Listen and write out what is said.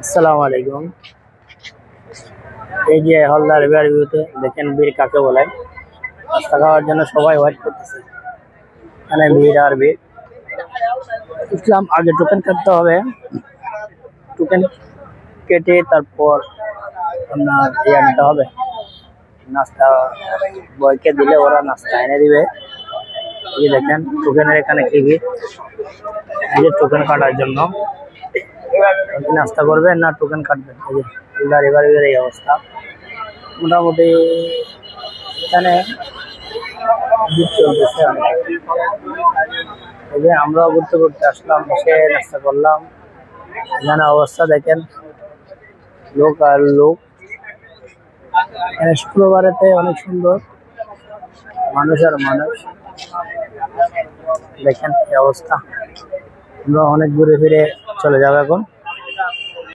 আসসালামু আলাইকুম। এই যে হলদার বিয়ার ভিউতে দেখেন বীর কাকে বলে। নাস্তা খাওয়ার জন্য সবাই ওয়েট করতেছে। এখানে ভিড় আর ভিড়। ইসলাম আগে টোকেন কাটতে হবে, টোকেন কেটে তারপর আপনার ইয়ে নিতে হবে। নাস্তা বয়কে দিলে ওরা নাস্তা এনে দিবে। এই দেখেন টোকেনের এখানে কি ভিড়। এই যে টোকেন কাটার জন্য নাস্তা করবেন না টোকেন কাটবেন। এই যে হলদার এবার এই অবস্থা। মোটামুটি এখানে ভিড় চলতেছে অনেক। এই যে আমরাও ঘুরতে ঘুরতে আসলাম, এসে নাস্তা করলাম। এখানে অবস্থা দেখেন, লোক আর লোক। এখানে শুক্রবারেতে অনেক সুন্দর মানুষ আর মানুষ। দেখেন এই অবস্থা। আমরা অনেক ঘুরে ফিরে চলে যাবো এখন।